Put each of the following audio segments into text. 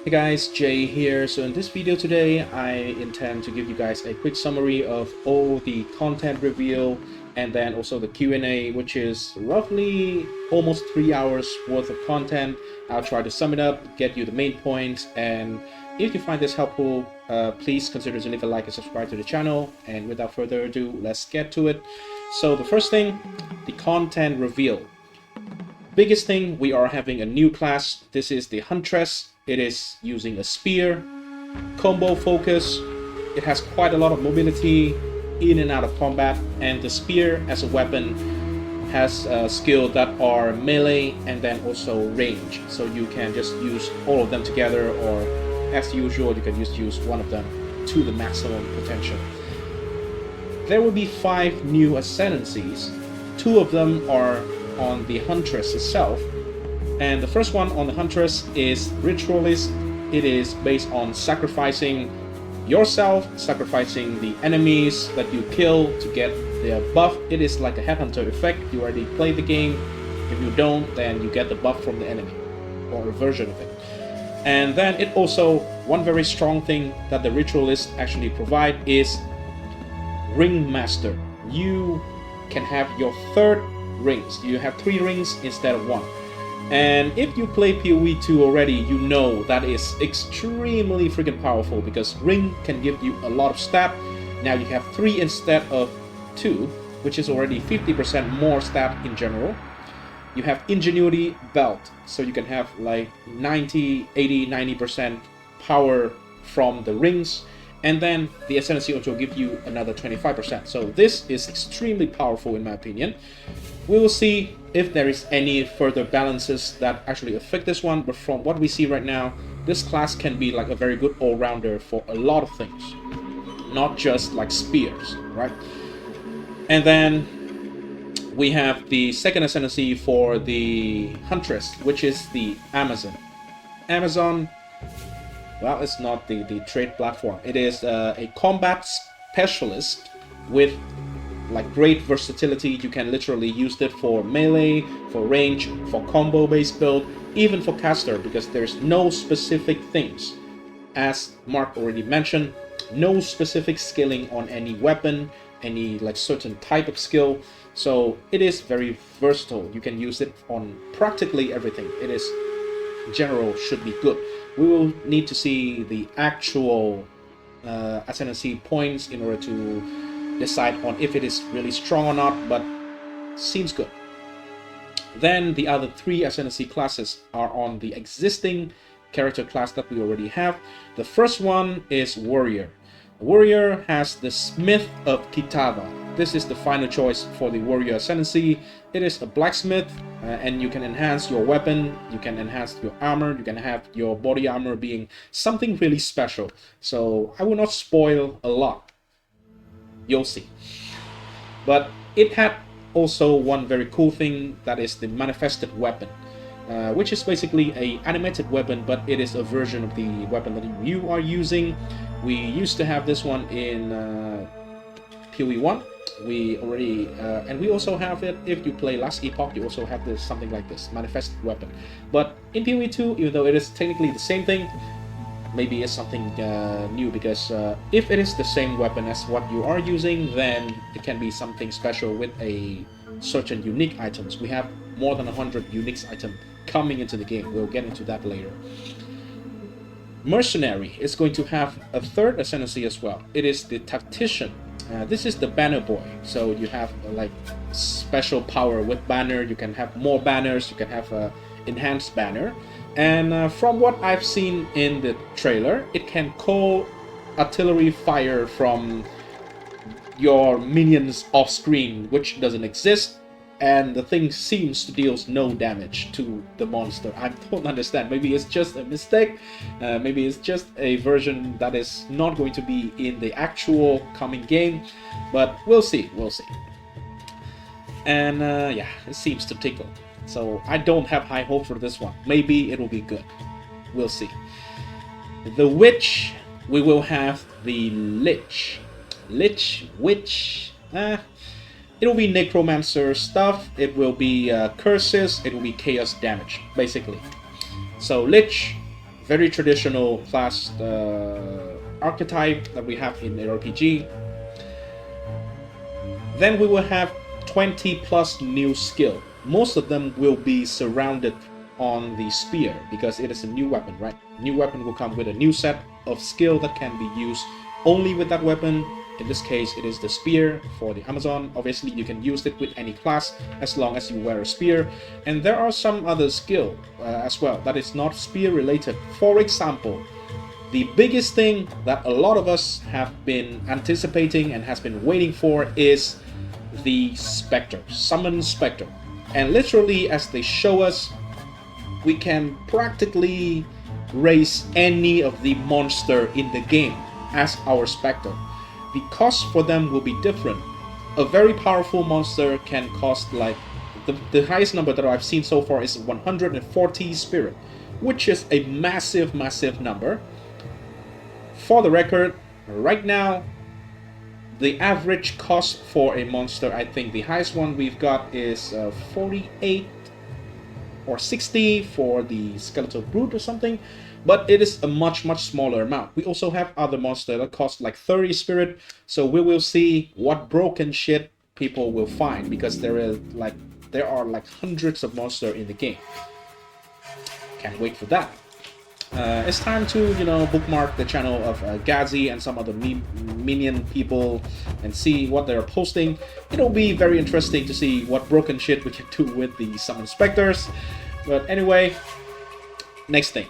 Hey guys, Jay here. So in this video today, I intend to give you guys a quick summary of all the content reveal and then also the Q&A, which is roughly almost 3 hours worth of content. I'll try to sum it up, get you the main points, and if you find this helpful, please consider to leave a like and subscribe to the channel. And without further ado, let's get to it. So the first thing, the content reveal. Biggest thing, we are having a new class. This is the Huntress. It is using a spear, combo focus. It has quite a lot of mobility in and out of combat, and the spear as a weapon has skills that are melee and then also range. So you can just use all of them together, or as usual, you can just use one of them to the maximum potential. There will be 5 new Ascendancies. 2 of them are on the Huntress itself, and the first one on the Huntress is Ritualist. It is based on sacrificing yourself, sacrificing the enemies that you kill to get their buff. It is like a headhunter effect. You already played the game. If you don't, then you get the buff from the enemy, or a version of it. And then it also, one very strong thing that the Ritualist actually provide is Ringmaster. You can have your 3rd rings. You have 3 rings instead of 1. And if you play POE2 already, you know that is extremely freaking powerful, because ring can give you a lot of stat. Now you have 3 instead of 2, which is already 50% more stat in general. You have Ingenuity Belt, so you can have like 90, 80, 90% power from the rings. And then the Ascendancy also give you another 25%. So this is extremely powerful in my opinion. We will see if there is any further balances that actually affect this one, but from what we see right now, this class can be like a very good all-rounder for a lot of things, not just like spears, right? And then we have the second Ascendancy for the Huntress, which is the Amazon. Amazon, well, it's not the trade platform. It is a combat specialist with like great versatility. You can literally use it for melee, for range, for combo based build, even for caster, because there's no specific things. As Mark already mentioned, no specific skilling on any weapon, any like certain type of skill. So it is very versatile. You can use it on practically everything. It is, in general, should be good. We will need to see the actual Ascendancy points in order to decide on if it is really strong or not, but seems good. Then the other 3 Ascendancy classes are on the existing character class that we already have. The first one is Warrior. Warrior has the Smith of Kitava. This is the final choice for the Warrior Ascendancy. It is a blacksmith, and you can enhance your weapon, you can enhance your armor, you can have your body armor being something really special. So I will not spoil a lot. You'll see. But it had also one very cool thing, that is the Manifested Weapon, which is basically a animated weapon, but it is a version of the weapon that you are using. We used to have this one in POE1. We already and we also have it if you play Last Epoch. You also have this, something like this, Manifested Weapon. But in POE2, even though it is technically the same thing, maybe it's something new, because if it is the same weapon as what you are using, then it can be something special with a certain unique items. We have more than 100 unique items coming into the game. We'll get into that later. Mercenary is going to have a 3rd Ascendancy as well. It is the Tactician. This is the Banner Boy. So you have like special power with banner. You can have more banners. You can have a enhanced banner. And from what I've seen in the trailer, it can call artillery fire from your minions off screen, which doesn't exist, and the thing seems to deal no damage to the monster. I don't understand. Maybe it's just a mistake. Maybe it's just a version that is not going to be in the actual coming game, but we'll see. We'll see. And yeah, it seems to tickle. So I don't have high hope for this one. Maybe it will be good. We'll see. The Witch, we will have the Lich. Witch. It will be Necromancer stuff. It will be curses. It will be chaos damage, basically. So Lich, very traditional class archetype that we have in ARPG. Then we will have 20 plus new skill. Most of them will be surrounded on the spear because it is a new weapon, right? New weapon will come with a new set of skill that can be used only with that weapon. In this case, it is the spear for the Amazon. Obviously, you can use it with any class as long as you wear a spear. And there are some other skill as well that is not spear related. For example, the biggest thing that a lot of us have been anticipating and has been waiting for is the Spectre, Summon Spectre. And literally, as they show us, we can practically raise any of the monster in the game as our Spectre. The cost for them will be different. A very powerful monster can cost like, the highest number that I've seen so far is 140 spirit, which is a massive number. For the record, right now, the average cost for a monster, I think the highest one we've got is 48 or 60 for the Skeletal Brute or something, but it is a much smaller amount. We also have other monsters that cost like 30 spirit, so we will see what broken shit people will find, because there are like hundreds of monsters in the game. Can't wait for that. It's time to, bookmark the channel of Gazi and some other minion people and see what they're posting. It'll be very interesting to see what broken shit we can do with the Summon Spectres. But anyway, next thing.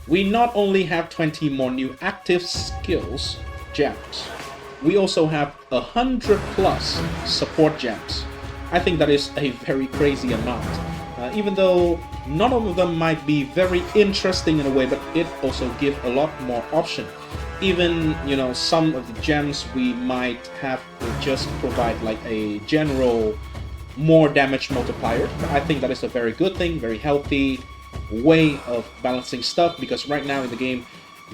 We not only have 20 more new active skills, gems, we also have 100 plus support gems. I think that is a very crazy amount. Even though none of them might be very interesting in a way, but it also gives a lot more option. Even, some of the gems we might have to just provide like a general more damage multiplier. I think that is a very good thing, very healthy way of balancing stuff, because right now in the game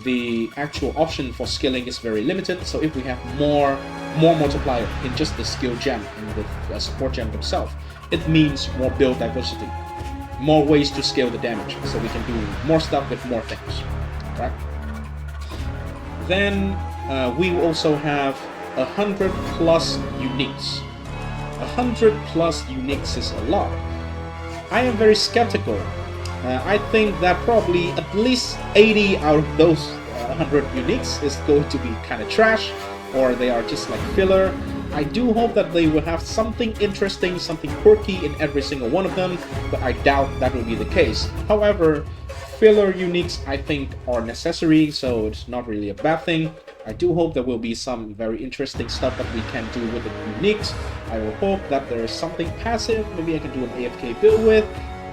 the actual option for skilling is very limited. So if we have more multiplier in just the skill gem and with the support gem themselves, it means more build diversity, more ways to scale the damage, so we can do more stuff with more things, right? Then we also have 100 plus uniques. 100 plus uniques is a lot. I am very skeptical. I think that probably at least 80 out of those 100 uniques is going to be kind of trash, or they are just like filler. I do hope that they will have something interesting, something quirky in every single one of them, but I doubt that will be the case. However, filler uniques I think are necessary, so it's not really a bad thing. I do hope there will be some very interesting stuff that we can do with the uniques. I will hope that there is something passive, maybe I can do an AFK build with.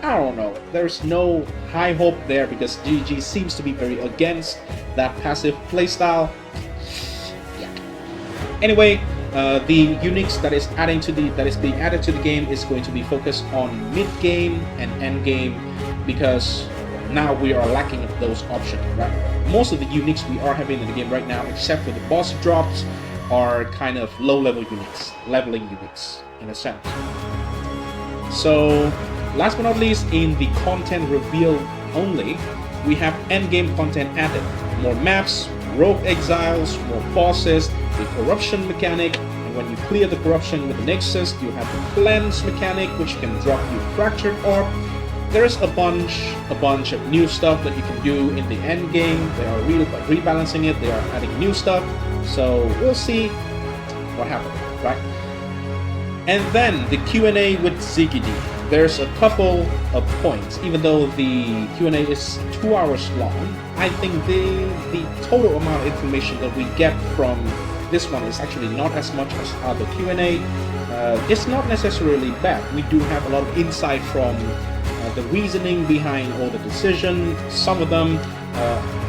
I don't know, there's no high hope there because GG seems to be very against that passive playstyle. Yeah. Anyway, the uniques that is being added to the game is going to be focused on mid game and end game, because now we are lacking of those options, right? Most of the uniques we are having in the game right now, except for the boss drops, are kind of low level uniques, leveling uniques in a sense. So last but not least, in the content reveal only, we have endgame content added. More maps, rogue exiles, more bosses, the corruption mechanic, and when you clear the corruption with the Nexus, you have the cleanse mechanic, which can drop you fractured orb. There's a bunch of new stuff that you can do in the end game. They are rebalancing it, they are adding new stuff, so we'll see what happens, right? And then the Q&A with Ziggy. There's a couple of points. Even though the Q&A is 2 hours long, I think the total amount of information that we get from this one is actually not as much as other Q&A. It's not necessarily bad. We do have a lot of insight from the reasoning behind all the decisions. Some of them,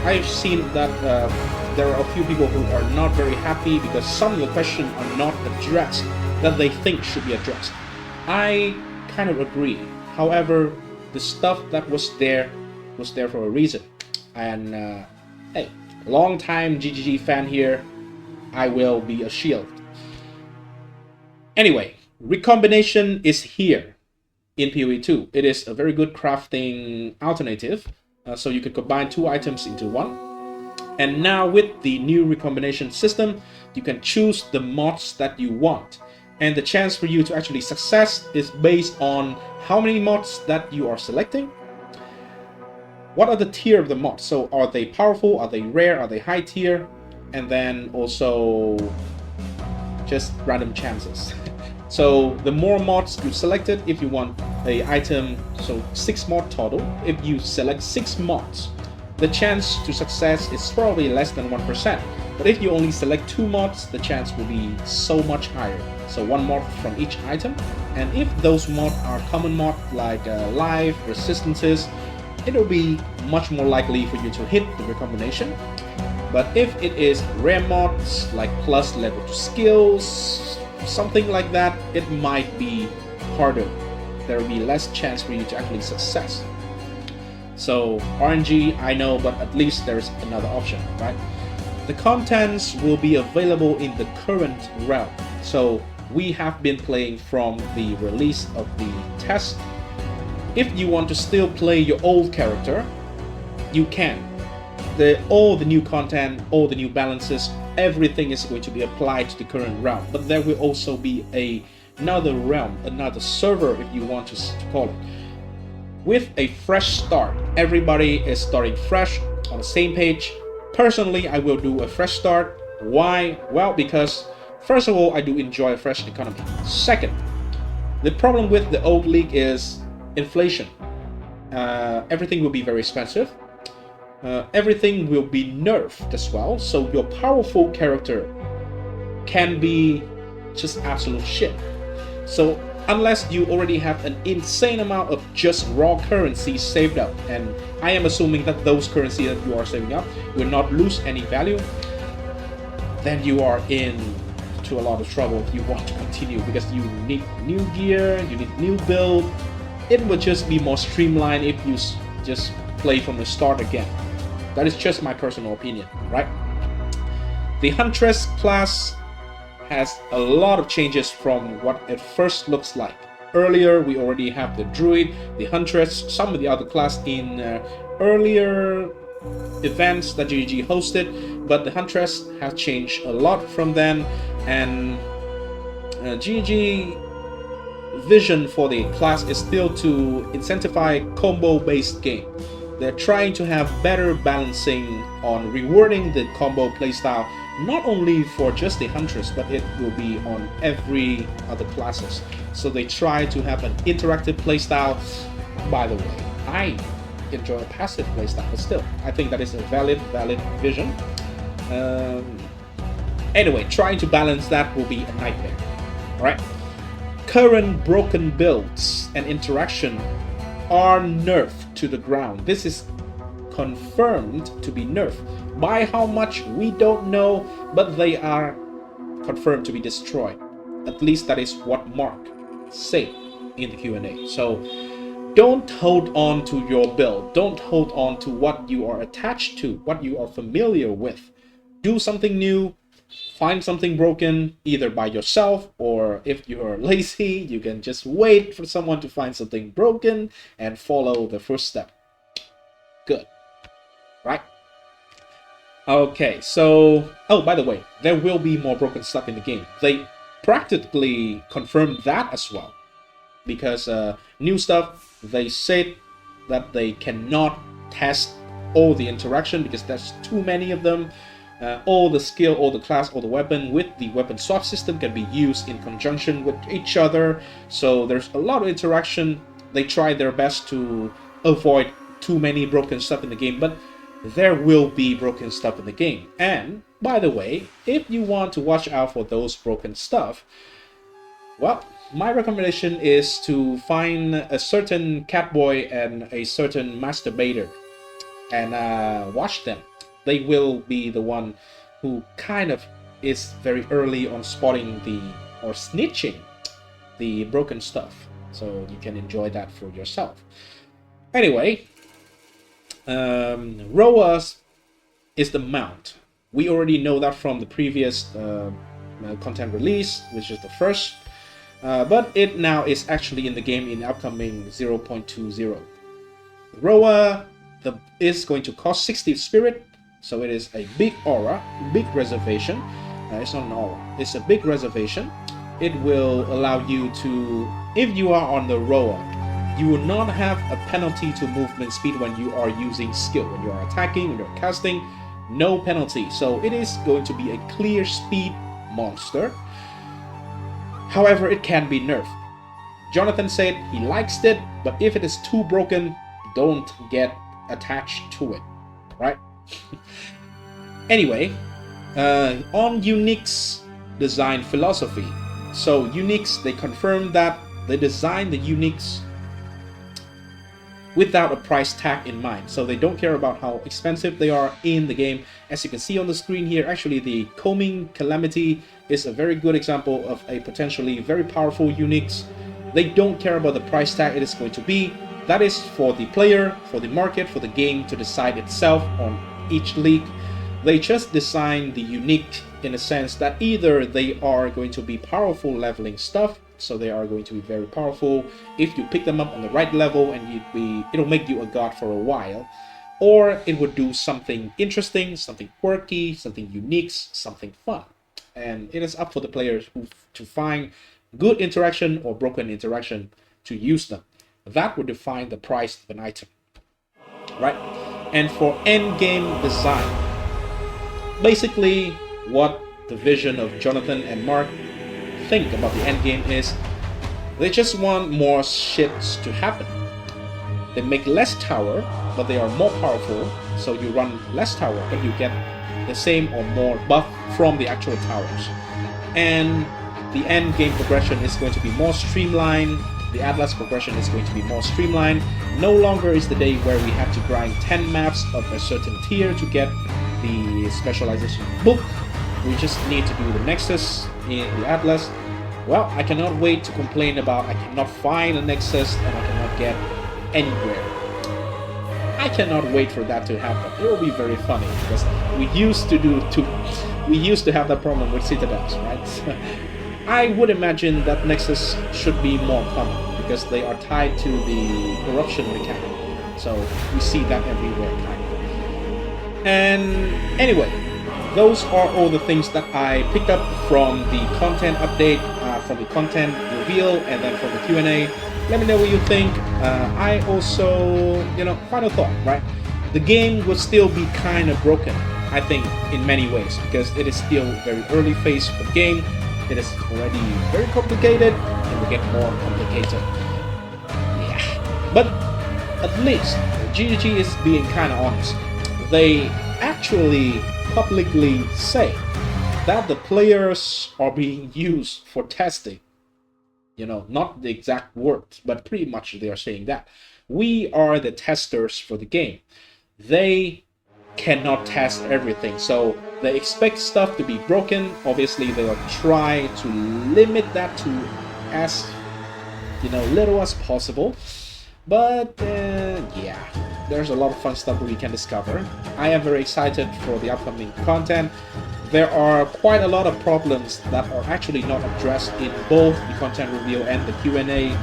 I've seen that there are a few people who are not very happy because some of the questions are not addressed that they think should be addressed. I kind of agree. However, the stuff that was there for a reason. And hey, long time GGG fan here, I will be a shield. Anyway, recombination is here in POE2. It is a very good crafting alternative. So you could combine 2 items into 1. And now with the new recombination system, you can choose the mods that you want. And the chance for you to actually success is based on how many mods that you are selecting. What are the tier of the mods? So are they powerful? Are they rare? Are they high tier? And then also just random chances. So the more mods you selected, if you want a item, so 6 mod total, if you select 6 mods, the chance to success is probably less than 1%. But if you only select 2 mods, the chance will be so much higher. So 1 mod from each item. And if those mods are common mod like life, resistances, it will be much more likely for you to hit the recombination. But if it is rare mods like plus level 2 skills, something like that, it might be harder. There will be less chance for you to actually success. So RNG, I know, but at least there's another option, right? The contents will be available in the current realm. So we have been playing from the release of the test. If you want to still play your old character, you can. All the new content, all the new balances, everything is going to be applied to the current realm. But there will also be another realm, another server, if you want to call it, with a fresh start. Everybody is starting fresh on the same page. Personally, I will do a fresh start. Why? Well, because first of all, I do enjoy a fresh economy. Second, the problem with the old league is inflation. Everything will be very expensive. Everything will be nerfed as well, so your powerful character can be just absolute shit. So unless you already have an insane amount of just raw currency saved up, and I am assuming that those currency that you are saving up will not lose any value, then you are in to a lot of trouble if you want to continue, because you need new gear, you need new build. It would just be more streamlined if you just play from the start again. That is just my personal opinion, right? The Huntress class has a lot of changes from what it first looks like. Earlier, we already have the Druid, the Huntress, some of the other class in earlier events that GG hosted, but the Huntress has changed a lot from then, and GG vision for the class is still to incentivize combo-based game. They're trying to have better balancing on rewarding the combo playstyle, not only for just the Huntress, but it will be on every other classes. So they try to have an interactive playstyle. By the way, I enjoy a passive playstyle, but still, I think that is a valid vision. Anyway, trying to balance that will be a nightmare. Alright? Current broken builds and interaction are nerfed to the ground. This is confirmed to be nerfed. By how much, we don't know, but they are confirmed to be destroyed. At least that is what Mark said in the Q&A. So don't hold on to your build. Don't hold on to what you are attached to, what you are familiar with. Do something new. Find something broken, either by yourself, or if you're lazy, you can just wait for someone to find something broken and follow the first step. Good. Right? Okay, so... oh, by the way, there will be more broken stuff in the game. They practically confirmed that as well. Because new stuff, they said that they cannot test all the interaction because there's too many of them. All the skill, all the class, all the weapon with the weapon swap system can be used in conjunction with each other. So there's a lot of interaction. They try their best to avoid too many broken stuff in the game, but there will be broken stuff in the game. And by the way, if you want to watch out for those broken stuff, well, my recommendation is to find a certain catboy and a certain masturbator and watch them. They will be the one who kind of is very early on spotting or snitching the broken stuff. So you can enjoy that for yourself. Anyway, Roa is the mount. We already know that from the previous content release, which is the first. But it now is actually in the game in upcoming 0.20. Roa is going to cost 60 spirit, so it is a big aura, big reservation. It's not an aura, it's a big reservation. It will allow you to, if you are on the rower, you will not have a penalty to movement speed when you are using skill. When you are attacking, when you're casting, no penalty. So it is going to be a clear speed monster. However, it can be nerfed. Jonathan said he likes it, but if it is too broken, don't get attached to it, right? Anyway, on Unique's design philosophy. So Uniques, they confirmed that they designed the Uniques without a price tag in mind. So they don't care about how expensive they are in the game. As you can see on the screen here, actually the Combing Calamity is a very good example of a potentially very powerful Uniques. They don't care about the price tag it is going to be. That is for the player, for the market, for the game to decide itself on each league. They just design the Unique in a sense that either they are going to be powerful leveling stuff, so they are going to be very powerful if you pick them up on the right level, and it'll make you a god for a while, or it would do something interesting, something quirky, something unique, something fun. And it is up for the players to find good interaction or broken interaction to use them. That would define the price of an item, right? And for end game design, basically what the vision of Jonathan and Mark think about the end game is they just want more shits to happen. They make less tower, but they are more powerful, so you run less tower, but you get the same or more buff from the actual towers. And the end game progression is going to be more streamlined. The Atlas progression is going to be more streamlined. No longer is the day where we have to grind 10 maps of a certain tier to get the specialization book. We just need to do the Nexus in the Atlas. Well, I cannot wait to complain about I cannot find a Nexus and I cannot get anywhere. I cannot wait for that to happen. It will be very funny because we used to have that problem with Citadels, right? I would imagine that Nexus should be more common because they are tied to the corruption mechanic. So we see that everywhere, kind of. And anyway, those are all the things that I picked up from the content update, from the content reveal, and then from the Q&A. Let me know what you think. I also, final thought, right? The game will still be kind of broken, I think, in many ways, because it is still very early phase of the game. It is already very complicated and will get more complicated. Yeah. But at least GG is being kind of honest. They actually publicly say that the players are being used for testing. Not the exact words, but pretty much they are saying that. We are the testers for the game. They cannot test everything, so they expect stuff to be broken. Obviously they will try to limit that to as little as possible, but yeah, there's a lot of fun stuff that we can discover. I am very excited for the upcoming content. There are quite a lot of problems that are actually not addressed in both the content reveal and the Q&A.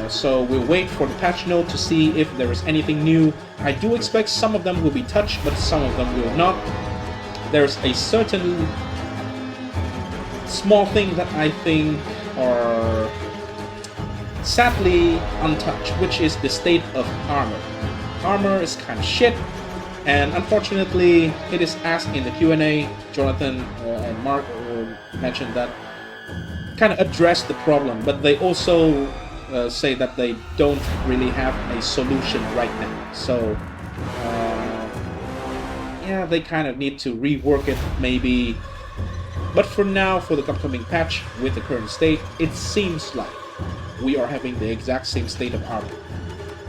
So we'll wait for the patch note to see if there is anything new. I do expect some of them will be touched, but some of them will not. There's a certain small thing that I think are sadly untouched, which is the state of armor. Armor is kind of shit, and unfortunately it is asked in the Q&A. Jonathan and Mark mentioned that, kind of address the problem, but they also say that they don't really have a solution right now. So yeah, they kind of need to rework it maybe. But for now, for the upcoming patch with the current state, it seems like we are having the exact same state of armor.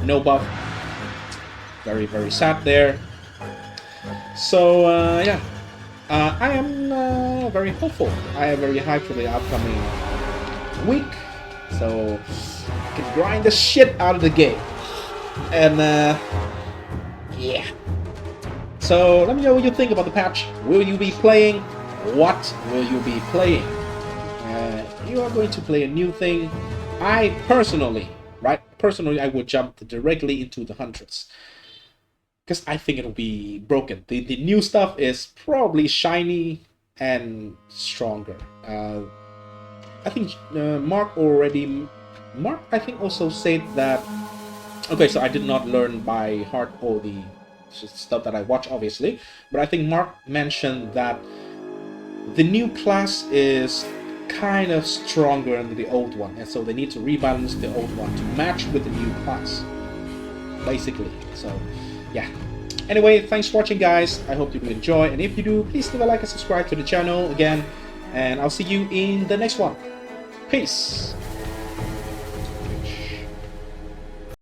No buff. Very, very sad there. So yeah, I am very hopeful. I am very hyped for the upcoming week. So I can grind the shit out of the game. And yeah. So let me know what you think about the patch. Will you be playing? What will you be playing? You are going to play a new thing. I personally, I would jump directly into the Huntress. because I think it'll be broken. The new stuff is probably shiny and stronger. I think Mark I think also said that. Okay, so I did not learn by heart all the stuff that I watch, obviously, but I think Mark mentioned that the new class is kind of stronger than the old one, and so they need to rebalance the old one to match with the new class, basically. So, yeah. Anyway, thanks for watching, guys. I hope you do enjoy, and if you do, please leave a like and subscribe to the channel again, and I'll see you in the next one. Peace!